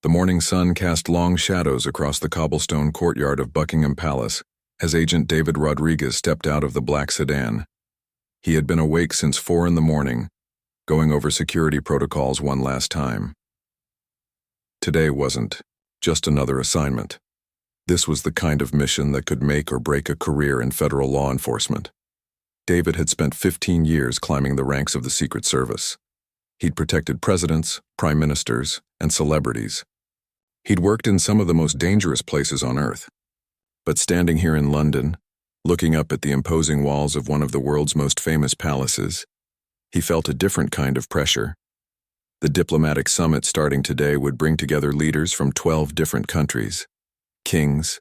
The morning sun cast long shadows across the cobblestone courtyard of Buckingham Palace as Agent David Rodriguez stepped out of the black sedan. He had been awake since 4 in the morning, going over security protocols one last time. Today wasn't just another assignment. This was the kind of mission that could make or break a career in federal law enforcement. David had spent 15 years climbing the ranks of the Secret Service. He'd protected presidents, prime ministers, and celebrities. He'd worked in some of the most dangerous places on Earth. But standing here in London, looking up at the imposing walls of one of the world's most famous palaces, he felt a different kind of pressure. The diplomatic summit starting today would bring together leaders from 12 different countries. Kings,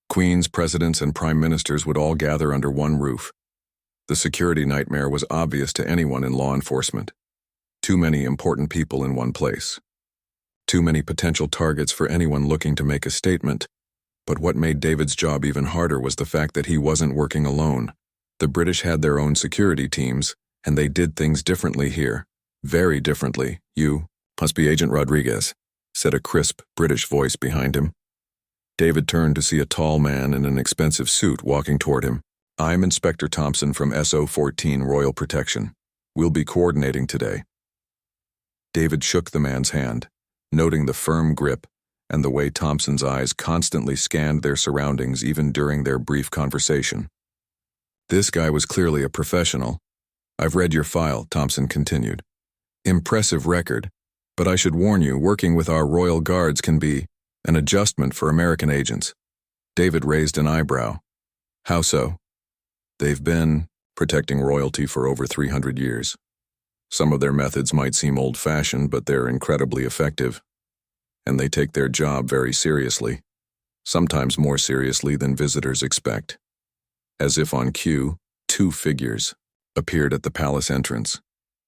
queens, presidents, and prime ministers would all gather under one roof. The security nightmare was obvious to anyone in law enforcement. Too many important people in one place. Too many potential targets for anyone looking to make a statement. But what made David's job even harder was the fact that he wasn't working alone. The British had their own security teams, and they did things differently here. Very differently. "You must be Agent Rodriguez," said a crisp British voice behind him. David turned to see a tall man in an expensive suit walking toward him. "I'm Inspector Thompson from SO14 Royal Protection. We'll be coordinating today." David shook the man's hand, noting the firm grip and the way Thompson's eyes constantly scanned their surroundings even during their brief conversation. This guy was clearly a professional. "I've read your file," Thompson continued. "Impressive record, but I should warn you, working with our Royal Guards can be an adjustment for American agents." David raised an eyebrow. "How so?" "They've been protecting royalty for over 300 years. Some of their methods might seem old-fashioned, but they're incredibly effective. And they take their job very seriously, sometimes more seriously than visitors expect." As if on cue, 2 figures appeared at the palace entrance.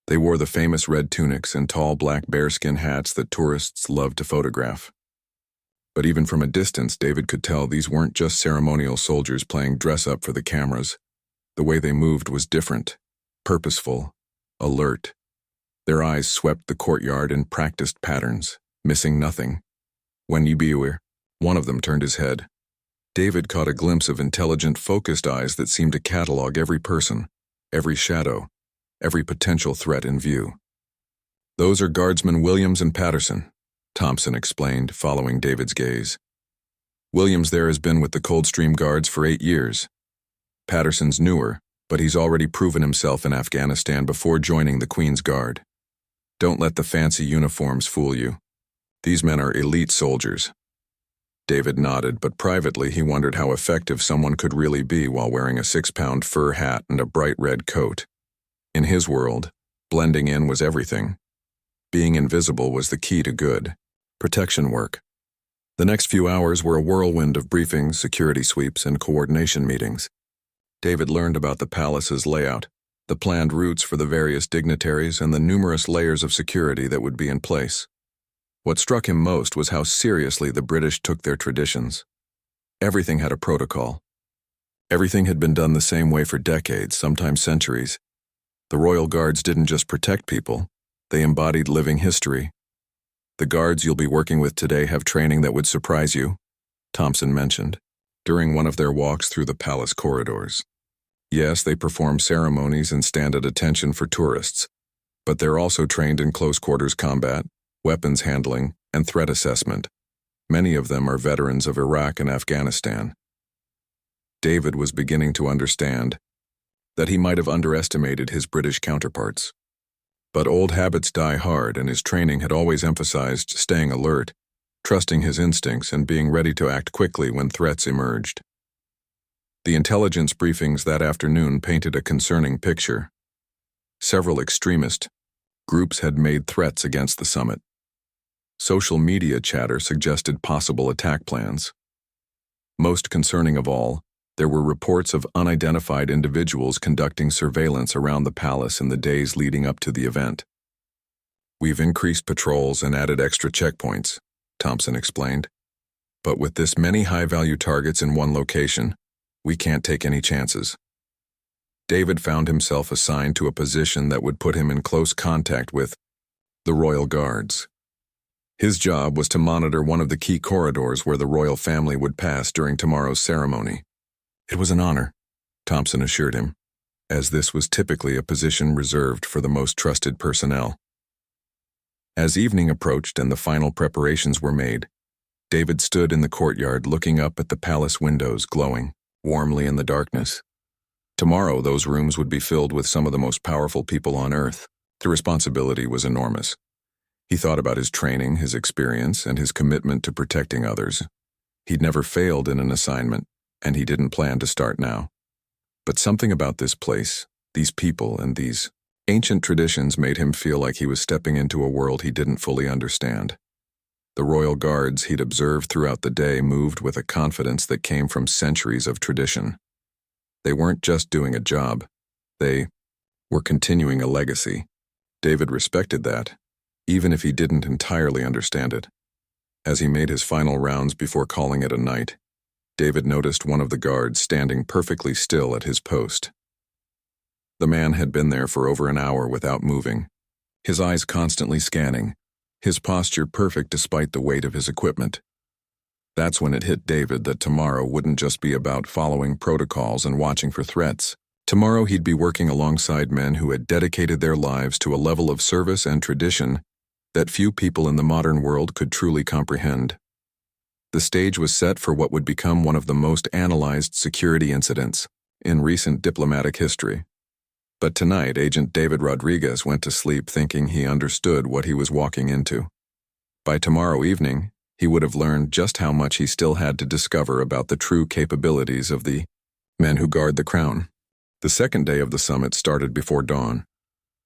They wore the famous red tunics and tall black bearskin hats that tourists love to photograph. But even from a distance, David could tell these weren't just ceremonial soldiers playing dress-up for the cameras. The way they moved was different, purposeful, alert. Their eyes swept the courtyard in practiced patterns, missing nothing. "When you be aware," one of them turned his head. David caught a glimpse of intelligent, focused eyes that seemed to catalog every person, every shadow, every potential threat in view. "Those are Guardsmen Williams and Patterson," Thompson explained, following David's gaze. "Williams there has been with the Coldstream Guards for 8 years. Patterson's newer, but he's already proven himself in Afghanistan before joining the Queen's Guard. Don't let the fancy uniforms fool you. These men are elite soldiers." David nodded, but privately he wondered how effective someone could really be while wearing a 6-pound fur hat and a bright red coat. In his world, blending in was everything. Being invisible was the key to good protection work. The next few hours were a whirlwind of briefings, security sweeps, and coordination meetings. David learned about the palace's layout, the planned routes for the various dignitaries, and the numerous layers of security that would be in place. What struck him most was how seriously the British took their traditions. Everything had a protocol. Everything had been done the same way for decades, sometimes centuries. The Royal Guards didn't just protect people, they embodied living history. "The guards you'll be working with today have training that would surprise you," Thompson mentioned, during one of their walks through the palace corridors. "Yes, they perform ceremonies and stand at attention for tourists, but they're also trained in close-quarters combat, weapons handling, and threat assessment. Many of them are veterans of Iraq and Afghanistan." David was beginning to understand that he might have underestimated his British counterparts. But old habits die hard, and his training had always emphasized staying alert, trusting his instincts, and being ready to act quickly when threats emerged. The intelligence briefings that afternoon painted a concerning picture. Several extremist groups had made threats against the summit. Social media chatter suggested possible attack plans. Most concerning of all, there were reports of unidentified individuals conducting surveillance around the palace in the days leading up to the event. "We've increased patrols and added extra checkpoints," Thompson explained. "But with this many high-value targets in one location, we can't take any chances." David found himself assigned to a position that would put him in close contact with the Royal Guards. His job was to monitor one of the key corridors where the royal family would pass during tomorrow's ceremony. It was an honor, Thompson assured him, as this was typically a position reserved for the most trusted personnel. As evening approached and the final preparations were made, David stood in the courtyard looking up at the palace windows glowing warmly in the darkness. Tomorrow, those rooms would be filled with some of the most powerful people on Earth. The responsibility was enormous. He thought about his training, his experience, and his commitment to protecting others. He'd never failed in an assignment, and he didn't plan to start now. But something about this place, these people, and these ancient traditions made him feel like he was stepping into a world he didn't fully understand. The royal guards he'd observed throughout the day moved with a confidence that came from centuries of tradition. They weren't just doing a job. They were continuing a legacy. David respected that, even if he didn't entirely understand it. As he made his final rounds before calling it a night, David noticed one of the guards standing perfectly still at his post. The man had been there for over an hour without moving, his eyes constantly scanning, his posture perfect despite the weight of his equipment. That's when it hit David that tomorrow wouldn't just be about following protocols and watching for threats. Tomorrow he'd be working alongside men who had dedicated their lives to a level of service and tradition that few people in the modern world could truly comprehend. The stage was set for what would become one of the most analyzed security incidents in recent diplomatic history. But tonight, Agent David Rodriguez went to sleep thinking he understood what he was walking into. By tomorrow evening, he would have learned just how much he still had to discover about the true capabilities of the men who guard the crown. The second day of the summit started before dawn.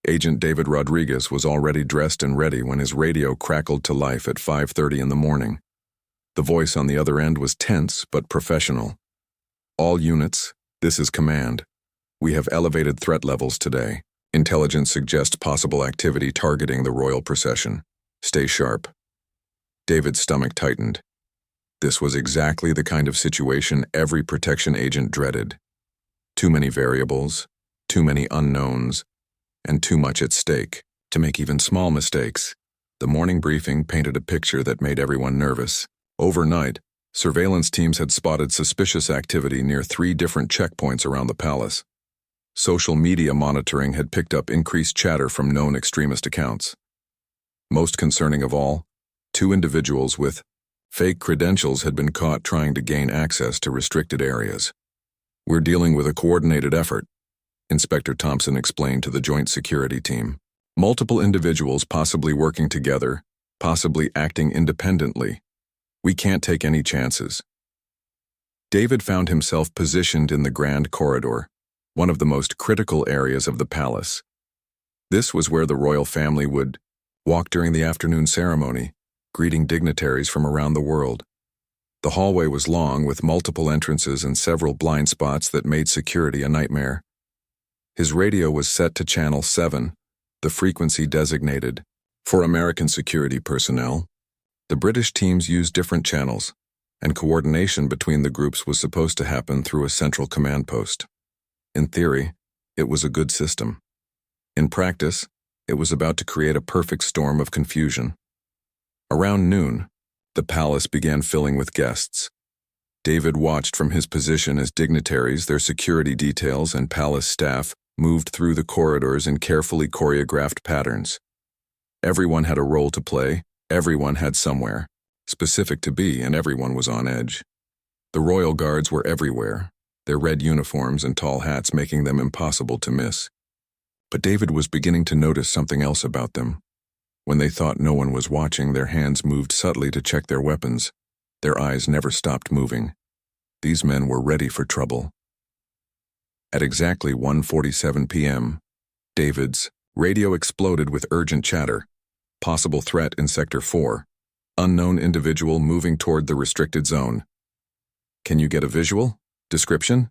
Agent David Rodriguez was already dressed and ready when his radio crackled to life at 5:30 in the morning. The voice on the other end was tense but professional. "All units, this is command. We have elevated threat levels today. Intelligence suggests possible activity targeting the royal procession. Stay sharp." David's stomach tightened. This was exactly the kind of situation every protection agent dreaded. Too many variables, too many unknowns, and too much at stake to make even small mistakes. The morning briefing painted a picture that made everyone nervous. Overnight, surveillance teams had spotted suspicious activity near 3 different checkpoints around the palace. Social media monitoring had picked up increased chatter from known extremist accounts. Most concerning of all, 2 individuals with fake credentials had been caught trying to gain access to restricted areas. "We're dealing with a coordinated effort," Inspector Thompson explained to the Joint Security Team. "Multiple individuals possibly working together, possibly acting independently. We can't take any chances." David found himself positioned in the Grand Corridor, one of the most critical areas of the palace. This was where the royal family would walk during the afternoon ceremony, greeting dignitaries from around the world. The hallway was long, with multiple entrances and several blind spots that made security a nightmare. His radio was set to Channel 7, the frequency designated for American security personnel. The British teams used different channels, and coordination between the groups was supposed to happen through a central command post. In theory, it was a good system. In practice, it was about to create a perfect storm of confusion. Around noon, the palace began filling with guests. David watched from his position as dignitaries, their security details, and palace staff moved through the corridors in carefully choreographed patterns. Everyone had a role to play, everyone had somewhere specific to be, and everyone was on edge. The royal guards were everywhere, their red uniforms and tall hats making them impossible to miss. But David was beginning to notice something else about them. When they thought no one was watching, their hands moved subtly to check their weapons. Their eyes never stopped moving. These men were ready for trouble. At exactly 1:47 p.m., David's radio exploded with urgent chatter. "Possible threat in Sector 4. Unknown individual moving toward the restricted zone. Can you get a visual? Description?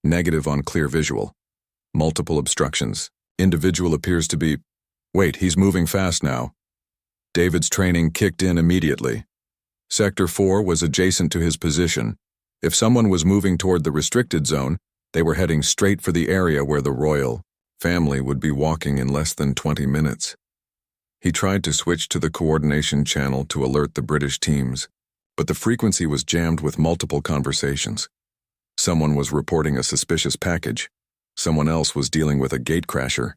Negative on clear visual. Multiple obstructions. Individual appears to be... Wait, he's moving fast now." David's training kicked in immediately. Sector 4 was adjacent to his position. If someone was moving toward the restricted zone, they were heading straight for the area where the royal family would be walking in less than 20 minutes. He tried to switch to the coordination channel to alert the British teams, but the frequency was jammed with multiple conversations. Someone was reporting a suspicious package. Someone else was dealing with a gatecrasher.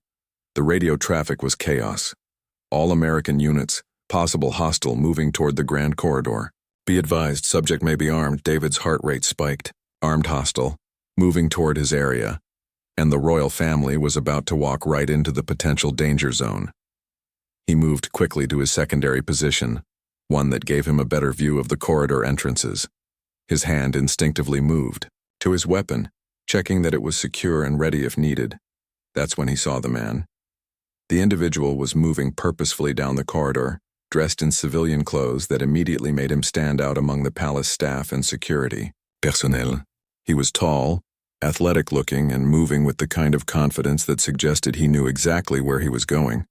The radio traffic was chaos. All American units, possible hostile, moving toward the Grand Corridor. Be advised, subject may be armed. David's heart rate spiked. Armed hostile, moving toward his area. And the royal family was about to walk right into the potential danger zone. He moved quickly to his secondary position, one that gave him a better view of the corridor entrances. His hand instinctively moved to his weapon, checking that it was secure and ready if needed. That's when he saw the man. The individual was moving purposefully down the corridor, dressed in civilian clothes that immediately made him stand out among the palace staff and security personnel. He was tall, athletic-looking, and moving with the kind of confidence that suggested he knew exactly where he was going.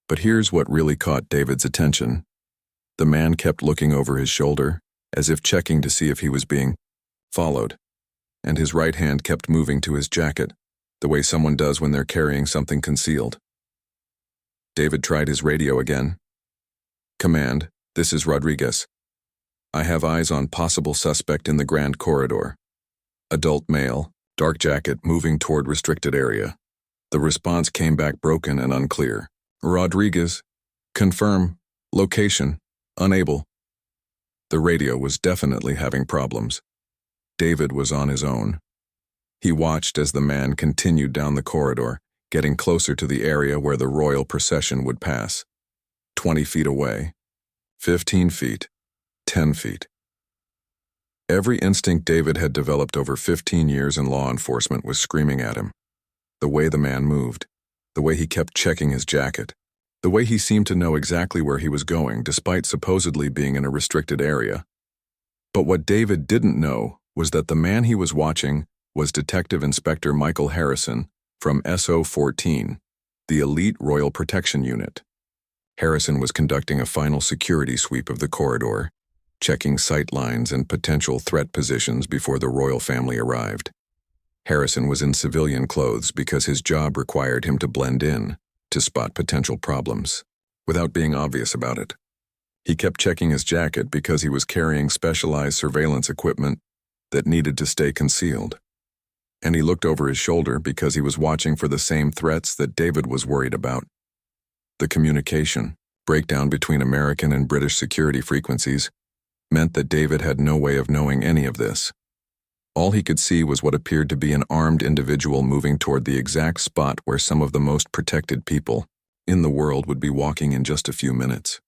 But here's what really caught David's attention. The man kept looking over his shoulder, as if checking to see if he was being followed, and his right hand kept moving to his jacket, the way someone does when they're carrying something concealed. David tried his radio again. "Command, this is Rodriguez. I have eyes on possible suspect in the Grand Corridor. Adult male, dark jacket, moving toward restricted area." The response came back broken and unclear. "Rodriguez, confirm, location, unable." The radio was definitely having problems. David was on his own. He watched as the man continued down the corridor, getting closer to the area where the royal procession would pass. 20 feet away, 15 feet, 10 feet. Every instinct David had developed over 15 years in law enforcement was screaming at him. The way the man moved, the way he kept checking his jacket, the way he seemed to know exactly where he was going despite supposedly being in a restricted area. But what David didn't know was that the man he was watching was Detective Inspector Michael Harrison from SO-14, the elite Royal Protection Unit. Harrison was conducting a final security sweep of the corridor, checking sight lines and potential threat positions before the royal family arrived. Harrison was in civilian clothes because his job required him to blend in, to spot potential problems, without being obvious about it. He kept checking his jacket because he was carrying specialized surveillance equipment that needed to stay concealed. And he looked over his shoulder because he was watching for the same threats that David was worried about. The communication breakdown between American and British security frequencies meant that David had no way of knowing any of this. All he could see was what appeared to be an armed individual moving toward the exact spot where some of the most protected people in the world would be walking in just a few minutes.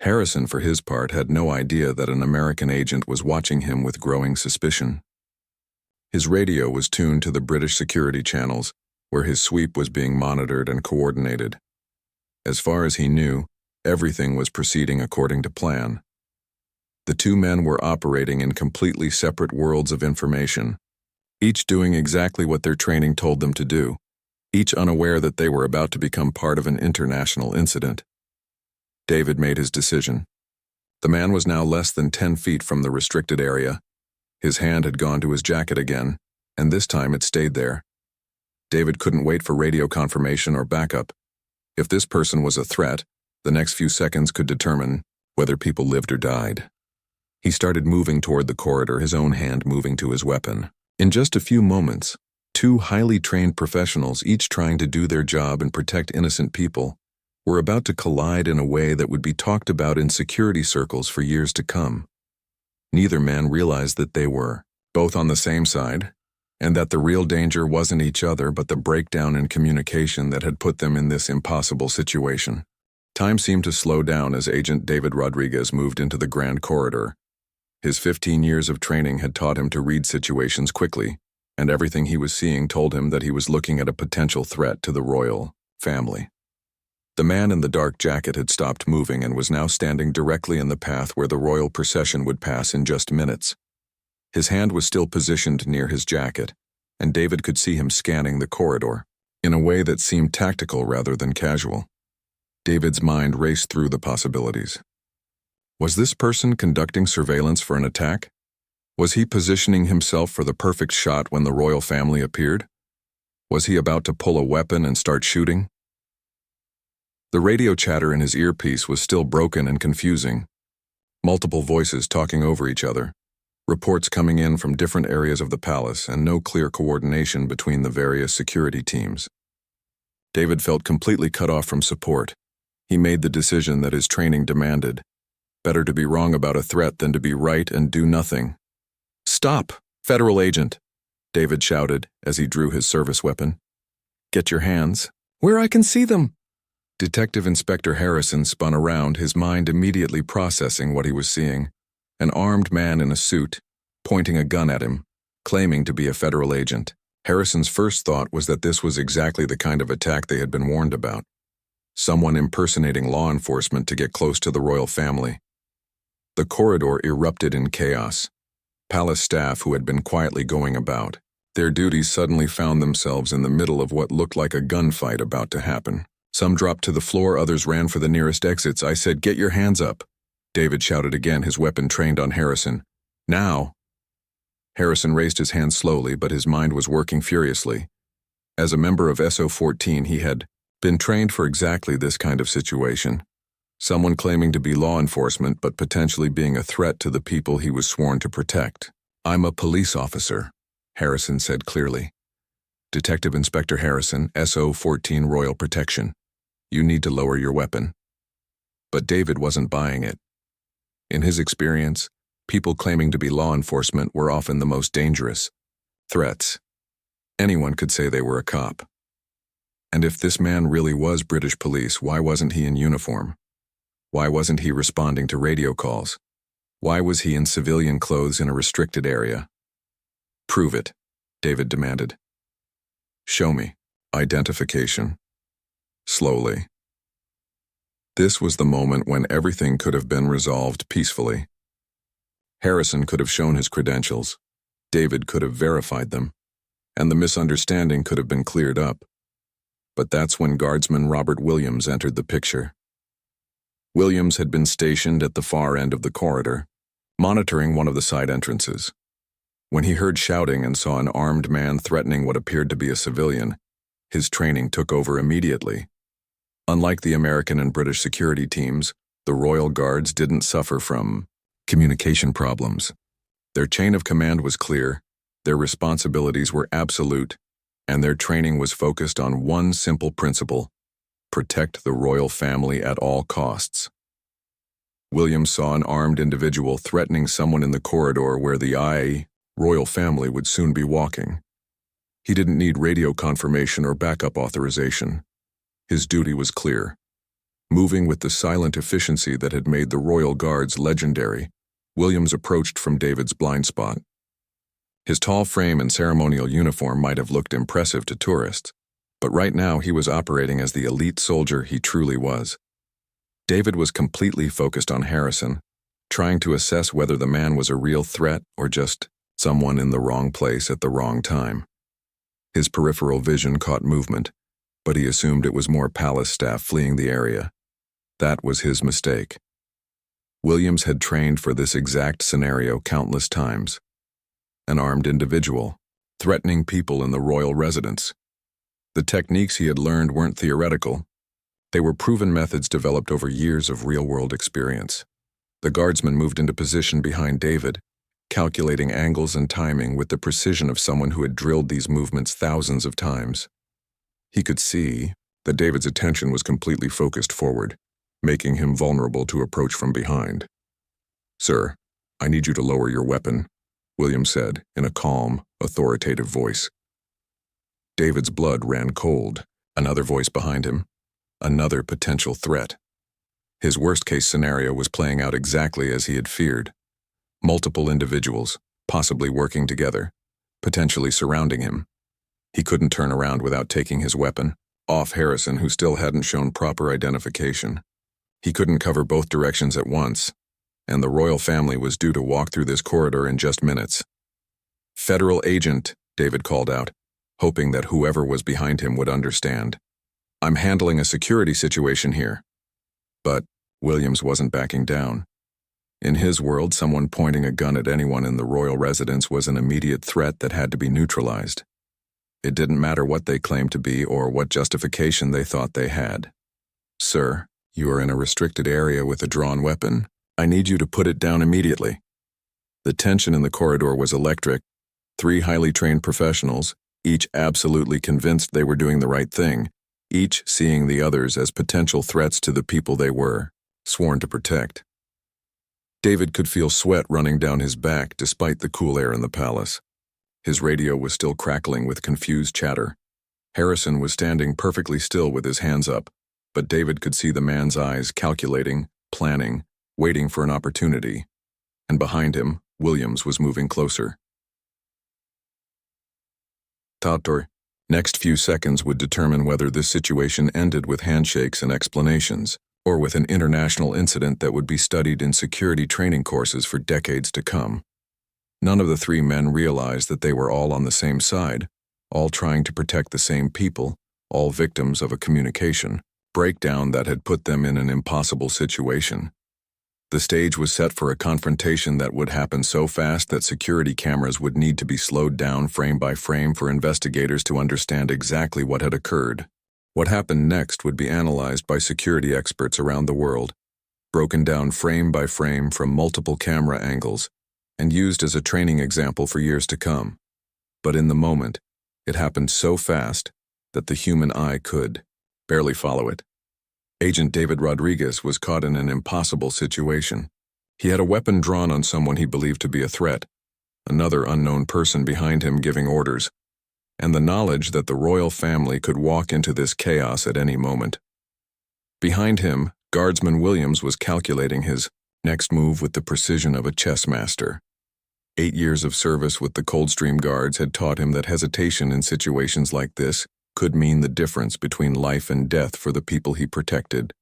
Harrison, for his part, had no idea that an American agent was watching him with growing suspicion. His radio was tuned to the British security channels, where his sweep was being monitored and coordinated. As far as he knew, everything was proceeding according to plan. The two men were operating in completely separate worlds of information, each doing exactly what their training told them to do, each unaware that they were about to become part of an international incident. David made his decision. The man was now less than 10 feet from the restricted area. His hand had gone to his jacket again, and this time it stayed there. David couldn't wait for radio confirmation or backup. If this person was a threat, the next few seconds could determine whether people lived or died. He started moving toward the corridor, his own hand moving to his weapon. In just a few moments, two highly trained professionals, each trying to do their job and protect innocent people, were about to collide in a way that would be talked about in security circles for years to come. Neither man realized that they were both on the same side, and that the real danger wasn't each other but the breakdown in communication that had put them in this impossible situation. Time seemed to slow down as Agent David Rodriguez moved into the Grand Corridor. His 15 years of training had taught him to read situations quickly, and everything he was seeing told him that he was looking at a potential threat to the royal family. The man in the dark jacket had stopped moving and was now standing directly in the path where the royal procession would pass in just minutes. His hand was still positioned near his jacket, and David could see him scanning the corridor, in a way that seemed tactical rather than casual. David's mind raced through the possibilities. Was this person conducting surveillance for an attack? Was he positioning himself for the perfect shot when the royal family appeared? Was he about to pull a weapon and start shooting? The radio chatter in his earpiece was still broken and confusing. Multiple voices talking over each other, reports coming in from different areas of the palace, and no clear coordination between the various security teams. David felt completely cut off from support. He made the decision that his training demanded. Better to be wrong about a threat than to be right and do nothing. "Stop, federal agent," David shouted as he drew his service weapon. "Get your hands where I can see them." Detective Inspector Harrison spun around, his mind immediately processing what he was seeing. An armed man in a suit, pointing a gun at him, claiming to be a federal agent. Harrison's first thought was that this was exactly the kind of attack they had been warned about. Someone impersonating law enforcement to get close to the royal family. The corridor erupted in chaos. Palace staff who had been quietly going about their duties suddenly found themselves in the middle of what looked like a gunfight about to happen. Some dropped to the floor, others ran for the nearest exits. "I said, get your hands up," David shouted again, his weapon trained on Harrison. "Now." Harrison raised his hand slowly, but his mind was working furiously. As a member of SO-14, he had been trained for exactly this kind of situation. Someone claiming to be law enforcement, but potentially being a threat to the people he was sworn to protect. "I'm a police officer," Harrison said clearly. "Detective Inspector Harrison, SO-14 Royal Protection. You need to lower your weapon." But David wasn't buying it. In his experience, people claiming to be law enforcement were often the most dangerous threats. Anyone could say they were a cop. And if this man really was British police, why wasn't he in uniform? Why wasn't he responding to radio calls? Why was he in civilian clothes in a restricted area? "Prove it," David demanded. "Show me." Identification. Slowly. This was the moment when everything could have been resolved peacefully. Harrison could have shown his credentials. David could have verified them. And the misunderstanding could have been cleared up. But that's when Guardsman Robert Williams entered the picture. Williams had been stationed at the far end of the corridor, monitoring one of the side entrances. When he heard shouting and saw an armed man threatening what appeared to be a civilian, his training took over immediately. Unlike the American and British security teams, the Royal Guards didn't suffer from communication problems. Their chain of command was clear, their responsibilities were absolute, and their training was focused on one simple principle: protect the royal family at all costs. Williams saw an armed individual threatening someone in the corridor where the royal family would soon be walking. He didn't need radio confirmation or backup authorization. His duty was clear. Moving with the silent efficiency that had made the Royal Guards legendary, Williams approached from David's blind spot. His tall frame and ceremonial uniform might have looked impressive to tourists, but right now he was operating as the elite soldier he truly was. David was completely focused on Harrison, trying to assess whether the man was a real threat or just someone in the wrong place at the wrong time. His peripheral vision caught movement, but he assumed it was more palace staff fleeing the area. That was his mistake. Williams had trained for this exact scenario countless times. An armed individual, threatening people in the royal residence. The techniques he had learned weren't theoretical. They were proven methods developed over years of real-world experience. The guardsman moved into position behind David, calculating angles and timing with the precision of someone who had drilled these movements thousands of times. He could see that David's attention was completely focused forward, making him vulnerable to approach from behind. "Sir, I need you to lower your weapon," Williams said in a calm, authoritative voice. David's blood ran cold. Another voice behind him. Another potential threat. His worst-case scenario was playing out exactly as he had feared. Multiple individuals, possibly working together, potentially surrounding him. He couldn't turn around without taking his weapon off Harrison, who still hadn't shown proper identification. He couldn't cover both directions at once, and the royal family was due to walk through this corridor in just minutes. "Federal agent," David called out, hoping that whoever was behind him would understand. "I'm handling a security situation here." But Williams wasn't backing down. In his world, someone pointing a gun at anyone in the royal residence was an immediate threat that had to be neutralized. It didn't matter what they claimed to be or what justification they thought they had. "Sir, you are in a restricted area with a drawn weapon. I need you to put it down immediately." The tension in the corridor was electric. 3 highly trained professionals, each absolutely convinced they were doing the right thing, each seeing the others as potential threats to the people they were sworn to protect. David could feel sweat running down his back despite the cool air in the palace. His radio was still crackling with confused chatter. Harrison was standing perfectly still with his hands up, but David could see the man's eyes calculating, planning, waiting for an opportunity. And behind him, Williams was moving closer. Tator. Next few seconds would determine whether this situation ended with handshakes and explanations, or with an international incident that would be studied in security training courses for decades to come. None of the 3 men realized that they were all on the same side, all trying to protect the same people, all victims of a communication breakdown that had put them in an impossible situation. The stage was set for a confrontation that would happen so fast that security cameras would need to be slowed down frame by frame for investigators to understand exactly what had occurred. What happened next would be analyzed by security experts around the world, broken down frame by frame from multiple camera angles, and used as a training example for years to come. But in the moment, it happened so fast that the human eye could barely follow it. Agent David Rodriguez was caught in an impossible situation. He had a weapon drawn on someone he believed to be a threat, another unknown person behind him giving orders, and the knowledge that the royal family could walk into this chaos at any moment. Behind him, Guardsman Williams was calculating his next move with the precision of a chess master. 8 years of service with the Coldstream Guards had taught him that hesitation in situations like this could mean the difference between life and death for the people he protected.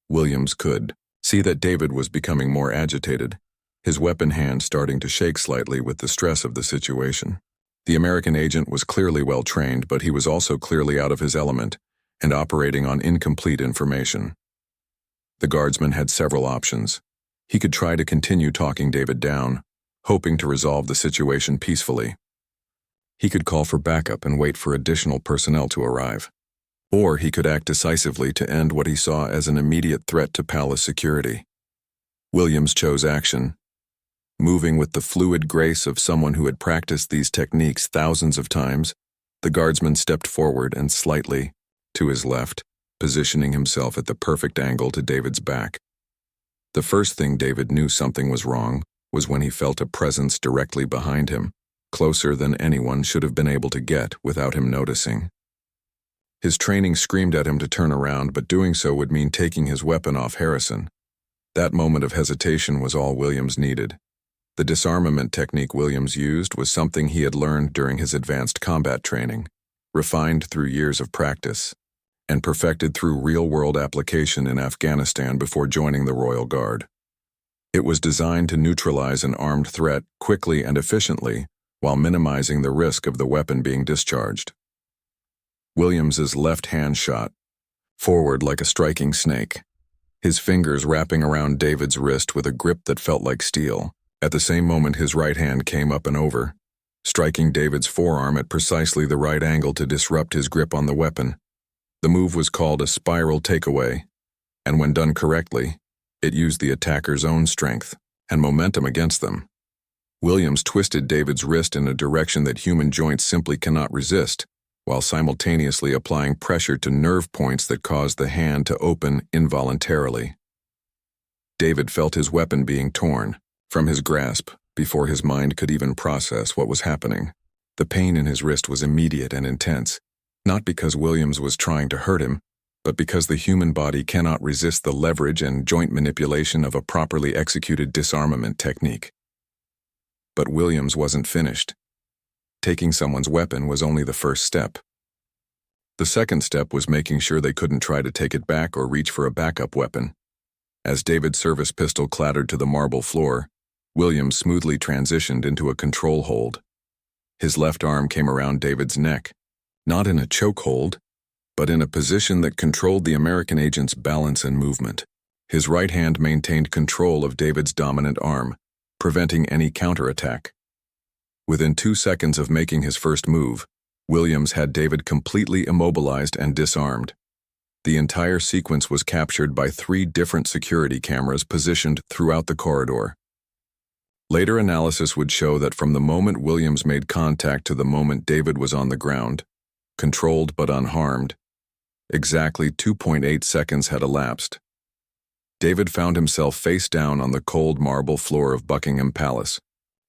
Williams could see that David was becoming more agitated, his weapon hand starting to shake slightly with the stress of the situation. The American agent was clearly well trained, but he was also clearly out of his element and operating on incomplete information. The guardsman had several options. He could try to continue talking David down, hoping to resolve the situation peacefully. He could call for backup and wait for additional personnel to arrive. Or he could act decisively to end what he saw as an immediate threat to palace security. Williams chose action. Moving with the fluid grace of someone who had practiced these techniques thousands of times, the guardsman stepped forward and slightly to his left, positioning himself at the perfect angle to David's back. The first thing David knew something was wrong was when he felt a presence directly behind him, closer than anyone should have been able to get without him noticing. His training screamed at him to turn around, but doing so would mean taking his weapon off Harrison. That moment of hesitation was all Williams needed. The disarmament technique Williams used was something he had learned during his advanced combat training, refined through years of practice, and perfected through real-world application in Afghanistan before joining the Royal Guard. It was designed to neutralize an armed threat quickly and efficiently, while minimizing the risk of the weapon being discharged. Williams's left hand shot forward like a striking snake, his fingers wrapping around David's wrist with a grip that felt like steel. At the same moment, his right hand came up and over, striking David's forearm at precisely the right angle to disrupt his grip on the weapon. The move was called a spiral takeaway, and when done correctly, it used the attacker's own strength and momentum against them. Williams twisted David's wrist in a direction that human joints simply cannot resist, while simultaneously applying pressure to nerve points that caused the hand to open involuntarily. David felt his weapon being torn from his grasp before his mind could even process what was happening. The pain in his wrist was immediate and intense, not because Williams was trying to hurt him, but because the human body cannot resist the leverage and joint manipulation of a properly executed disarmament technique. But Williams wasn't finished. Taking someone's weapon was only the first step. The second step was making sure they couldn't try to take it back or reach for a backup weapon. As David's service pistol clattered to the marble floor, Williams smoothly transitioned into a control hold. His left arm came around David's neck, not in a chokehold, but in a position that controlled the American agent's balance and movement. His right hand maintained control of David's dominant arm, preventing any counterattack. Within 2 seconds of making his first move, Williams had David completely immobilized and disarmed. The entire sequence was captured by 3 different security cameras positioned throughout the corridor. Later analysis would show that from the moment Williams made contact to the moment David was on the ground, controlled but unharmed, exactly 2.8 seconds had elapsed. David found himself face down on the cold marble floor of Buckingham Palace,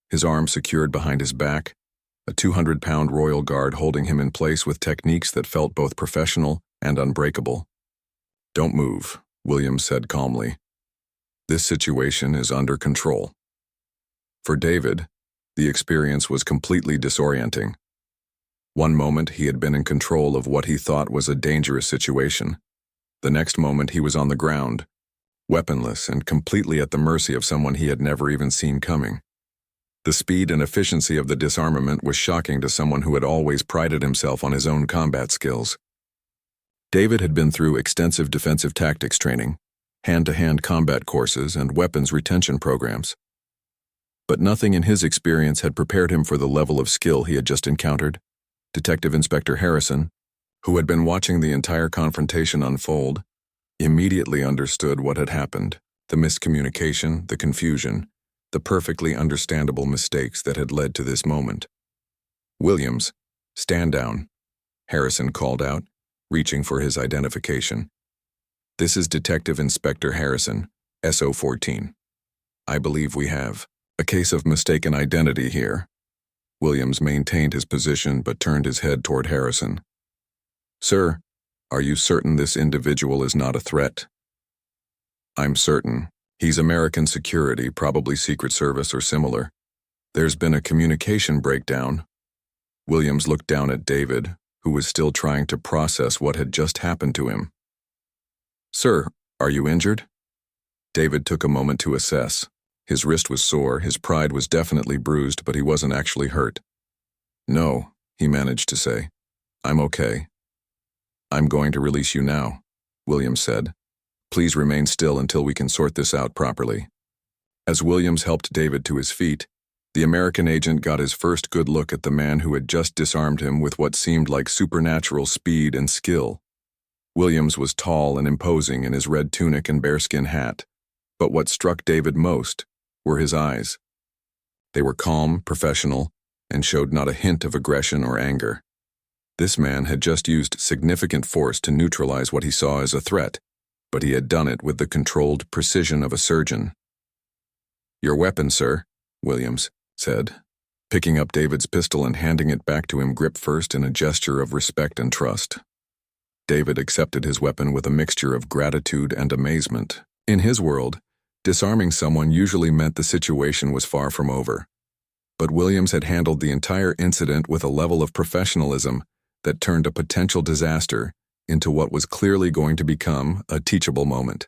his arms secured behind his back, a 200-pound royal guard holding him in place with techniques that felt both professional and unbreakable. "Don't move," Williams said calmly. "This situation is under control." For David, the experience was completely disorienting. One moment he had been in control of what he thought was a dangerous situation. The next moment he was on the ground, weaponless and completely at the mercy of someone he had never even seen coming. The speed and efficiency of the disarmament was shocking to someone who had always prided himself on his own combat skills. David had been through extensive defensive tactics training, hand-to-hand combat courses, and weapons retention programs. But nothing in his experience had prepared him for the level of skill he had just encountered. Detective Inspector Harrison, who had been watching the entire confrontation unfold, immediately understood what had happened: the miscommunication, the confusion, the perfectly understandable mistakes that had led to this moment. "Williams, stand down," Harrison called out, reaching for his identification. "This is Detective Inspector Harrison, SO14. I believe we have a case of mistaken identity here." Williams maintained his position but turned his head toward Harrison. "Sir, are you certain this individual is not a threat?" "I'm certain. He's American security, probably Secret Service or similar. There's been a communication breakdown." Williams looked down at David, who was still trying to process what had just happened to him. "Sir, are you injured?" David took a moment to assess. His wrist was sore, his pride was definitely bruised, but he wasn't actually hurt. "No," he managed to say. "I'm okay." "I'm going to release you now," Williams said. "Please remain still until we can sort this out properly." As Williams helped David to his feet, the American agent got his first good look at the man who had just disarmed him with what seemed like supernatural speed and skill. Williams was tall and imposing in his red tunic and bearskin hat, but what struck David most were his eyes. They were calm, professional, and showed not a hint of aggression or anger. This man had just used significant force to neutralize what he saw as a threat, but he had done it with the controlled precision of a surgeon. "Your weapon, sir," Williams said, picking up David's pistol and handing it back to him grip first in a gesture of respect and trust. David accepted his weapon with a mixture of gratitude and amazement. In his world, disarming someone usually meant the situation was far from over. But Williams had handled the entire incident with a level of professionalism that turned a potential disaster into what was clearly going to become a teachable moment.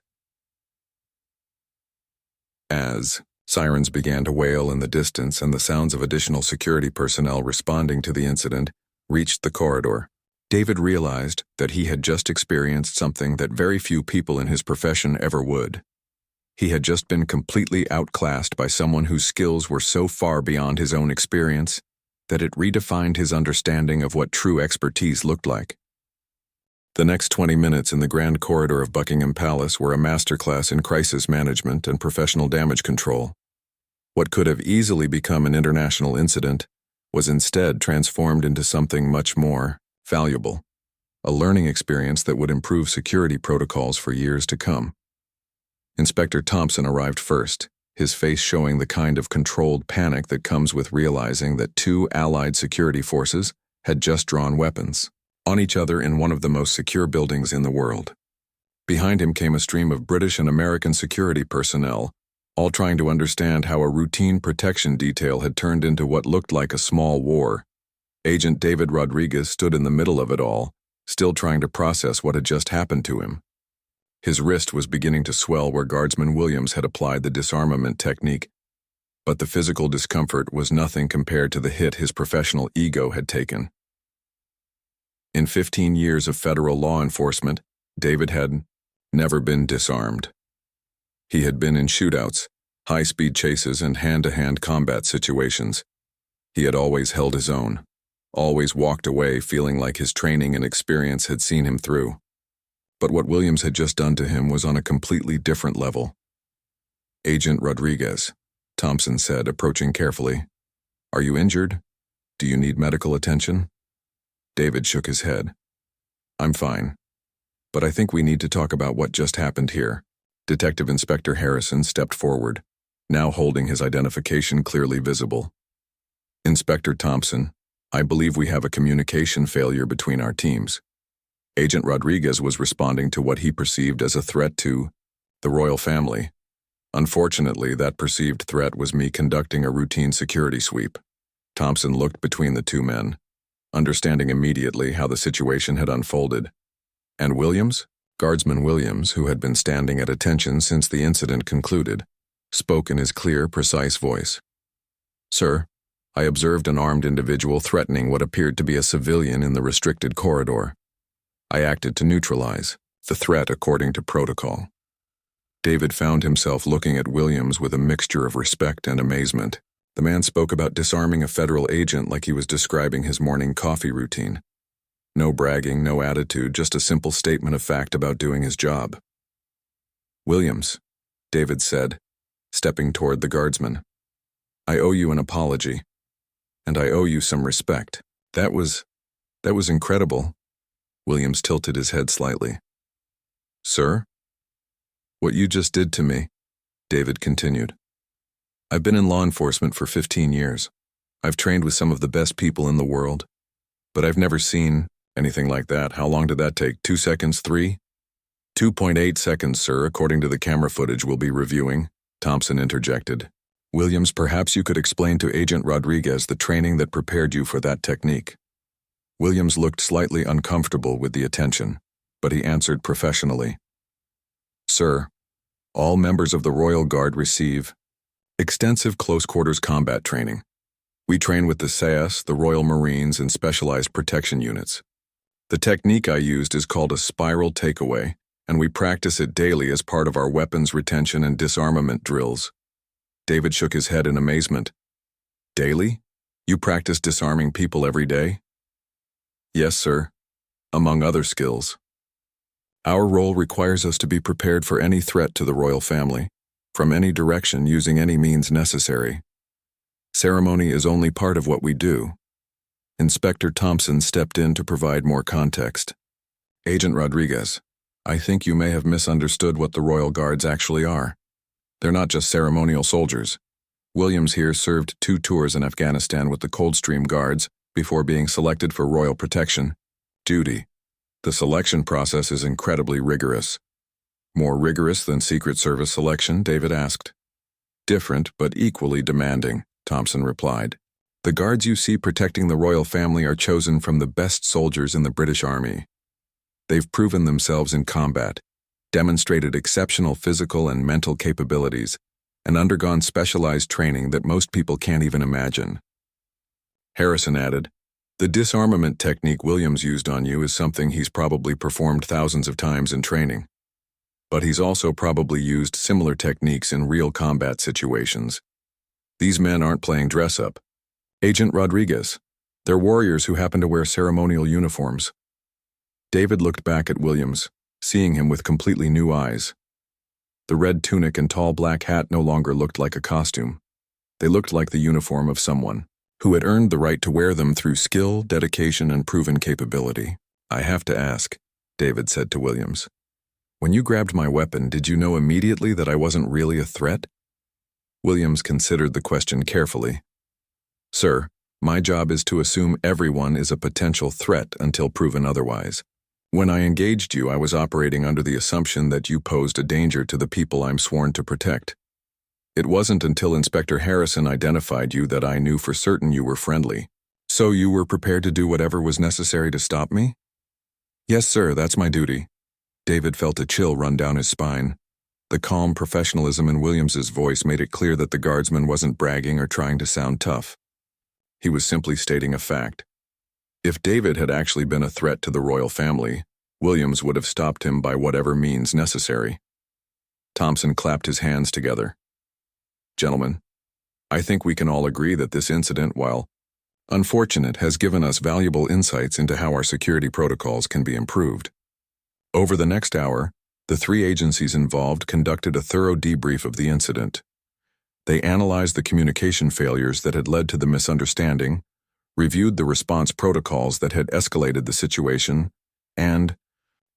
As sirens began to wail in the distance and the sounds of additional security personnel responding to the incident reached the corridor, David realized that he had just experienced something that very few people in his profession ever would. He had just been completely outclassed by someone whose skills were so far beyond his own experience that it redefined his understanding of what true expertise looked like. The next 20 minutes in the grand corridor of Buckingham Palace were a masterclass in crisis management and professional damage control. What could have easily become an international incident was instead transformed into something much more valuable, a learning experience that would improve security protocols for years to come. Inspector Thompson arrived first, his face showing the kind of controlled panic that comes with realizing that 2 Allied security forces had just drawn weapons on each other in one of the most secure buildings in the world. Behind him came a stream of British and American security personnel, all trying to understand how a routine protection detail had turned into what looked like a small war. Agent David Rodriguez stood in the middle of it all, still trying to process what had just happened to him. His wrist was beginning to swell where Guardsman Williams had applied the disarmament technique, but the physical discomfort was nothing compared to the hit his professional ego had taken. In 15 years of federal law enforcement, David had never been disarmed. He had been in shootouts, high-speed chases, and hand-to-hand combat situations. He had always held his own, always walked away feeling like his training and experience had seen him through. But what Williams had just done to him was on a completely different level. "Agent Rodriguez," Thompson said, approaching carefully. "Are you injured? Do you need medical attention?" David shook his head. "I'm fine. But I think we need to talk about what just happened here." Detective Inspector Harrison stepped forward, now holding his identification clearly visible. "Inspector Thompson, I believe we have a communication failure between our teams. Agent Rodriguez was responding to what he perceived as a threat to the royal family. Unfortunately, that perceived threat was me conducting a routine security sweep." Thompson looked between the two men, understanding immediately how the situation had unfolded. "And Williams?" Guardsman Williams, who had been standing at attention since the incident concluded, spoke in his clear, precise voice. "Sir, I observed an armed individual threatening what appeared to be a civilian in the restricted corridor. I acted to neutralize the threat according to protocol." David found himself looking at Williams with a mixture of respect and amazement. The man spoke about disarming a federal agent like he was describing his morning coffee routine. No bragging, no attitude, just a simple statement of fact about doing his job. "Williams," David said, stepping toward the guardsman, "I owe you an apology, and I owe you some respect. That was incredible." Williams tilted his head slightly. "Sir? What you just did to me," David continued. "I've been in law enforcement for 15 years. I've trained with some of the best people in the world, but I've never seen anything like that. How long did that take? 2 seconds? 3? 2.8 seconds, sir, according to the camera footage we'll be reviewing," Thompson interjected. "Williams, perhaps you could explain to Agent Rodriguez the training that prepared you for that technique." Williams looked slightly uncomfortable with the attention, but he answered professionally. "Sir, all members of the Royal Guard receive extensive close-quarters combat training. We train with the SAS, the Royal Marines, and specialized protection units. The technique I used is called a spiral takeaway, and we practice it daily as part of our weapons retention and disarmament drills." David shook his head in amazement. "Daily? You practice disarming people every day?" "Yes, sir, among other skills. Our role requires us to be prepared for any threat to the royal family, from any direction using any means necessary. Ceremony is only part of what we do." Inspector Thompson stepped in to provide more context. "Agent Rodriguez, I think you may have misunderstood what the Royal Guards actually are. They're not just ceremonial soldiers. Williams here served 2 tours in Afghanistan with the Coldstream Guards before being selected for royal protection duty. The selection process is incredibly rigorous." "More rigorous than Secret Service selection?" David asked. "Different, but equally demanding," Thompson replied. "The guards you see protecting the royal family are chosen from the best soldiers in the British Army. They've proven themselves in combat, demonstrated exceptional physical and mental capabilities, and undergone specialized training that most people can't even imagine." Harrison added, "The disarmament technique Williams used on you is something he's probably performed thousands of times in training. But he's also probably used similar techniques in real combat situations. These men aren't playing dress-up. Agent Rodriguez, they're warriors who happen to wear ceremonial uniforms." David looked back at Williams, seeing him with completely new eyes. The red tunic and tall black hat no longer looked like a costume. They looked like the uniform of someone who had earned the right to wear them through skill, dedication, and proven capability. "I have to ask," David said to Williams, "when you grabbed my weapon, did you know immediately that I wasn't really a threat?" Williams considered the question carefully. "Sir, my job is to assume everyone is a potential threat until proven otherwise. When I engaged you, I was operating under the assumption that you posed a danger to the people I'm sworn to protect. It wasn't until Inspector Harrison identified you that I knew for certain you were friendly. So you were prepared to do whatever was necessary to stop me?" "Yes, sir, that's my duty." David felt a chill run down his spine. The calm professionalism in Williams's voice made it clear that the guardsman wasn't bragging or trying to sound tough. He was simply stating a fact. If David had actually been a threat to the royal family, Williams would have stopped him by whatever means necessary. Thompson clapped his hands together. "Gentlemen, I think we can all agree that this incident, while unfortunate, has given us valuable insights into how our security protocols can be improved. Over the next hour, the three agencies involved conducted a thorough debrief of the incident. They analyzed the communication failures that had led to the misunderstanding, reviewed the response protocols that had escalated the situation, and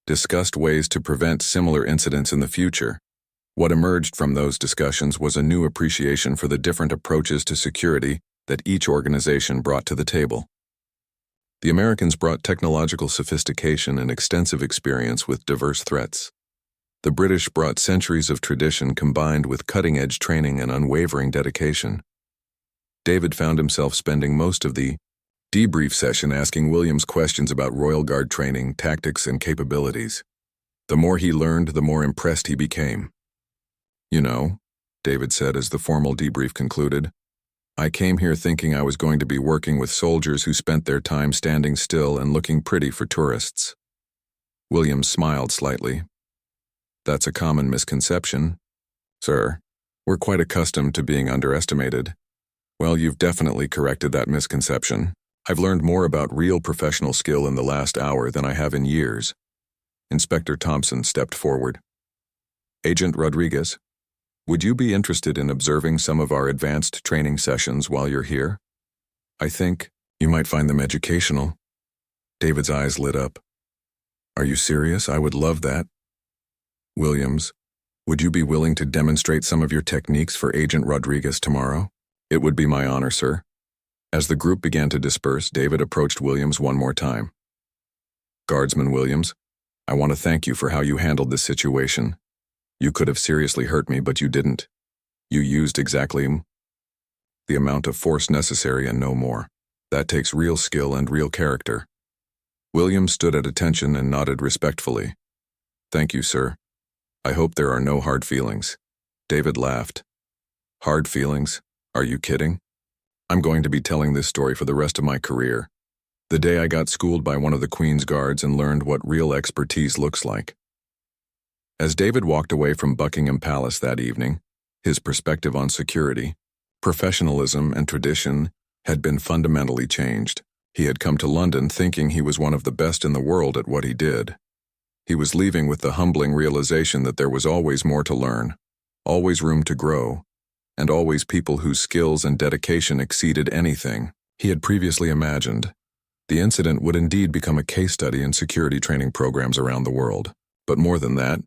discussed ways to prevent similar incidents in the future. What emerged from those discussions was a new appreciation for the different approaches to security that each organization brought to the table. The Americans brought technological sophistication and extensive experience with diverse threats. The British brought centuries of tradition combined with cutting-edge training and unwavering dedication. David found himself spending most of the debrief session asking Williams questions about Royal Guard training, tactics, and capabilities. The more he learned, the more impressed he became. "You know," David said as the formal debrief concluded, "I came here thinking I was going to be working with soldiers who spent their time standing still and looking pretty for tourists." Williams smiled slightly. "That's a common misconception, sir. We're quite accustomed to being underestimated." "Well, you've definitely corrected that misconception. I've learned more about real professional skill in the last hour than I have in years." Inspector Thompson stepped forward. "Agent Rodriguez, would you be interested in observing some of our advanced training sessions while you're here? I think you might find them educational." David's eyes lit up. "Are you serious? I would love that." "Williams, would you be willing to demonstrate some of your techniques for Agent Rodriguez tomorrow?" "It would be my honor, sir." As the group began to disperse, David approached Williams one more time. "Guardsman Williams, I want to thank you for how you handled this situation. You could have seriously hurt me, but you didn't. You used exactly the amount of force necessary and no more. That takes real skill and real character." Williams stood at attention and nodded respectfully. "Thank you, sir. I hope there are no hard feelings." David laughed. "Hard feelings? Are you kidding? I'm going to be telling this story for the rest of my career. The day I got schooled by one of the Queen's Guards and learned what real expertise looks like." As David walked away from Buckingham Palace that evening, his perspective on security, professionalism, and tradition had been fundamentally changed. He had come to London thinking he was one of the best in the world at what he did. He was leaving with the humbling realization that there was always more to learn, always room to grow, and always people whose skills and dedication exceeded anything he had previously imagined. The incident would indeed become a case study in security training programs around the world. But more than that,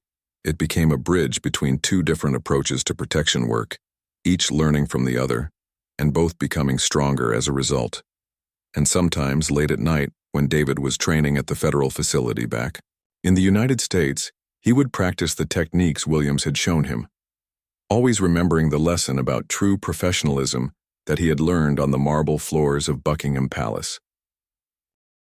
it became a bridge between two different approaches to protection work, each learning from the other, and both becoming stronger as a result. And sometimes, late at night, when David was training at the federal facility back in the United States, he would practice the techniques Williams had shown him, always remembering the lesson about true professionalism that he had learned on the marble floors of Buckingham Palace.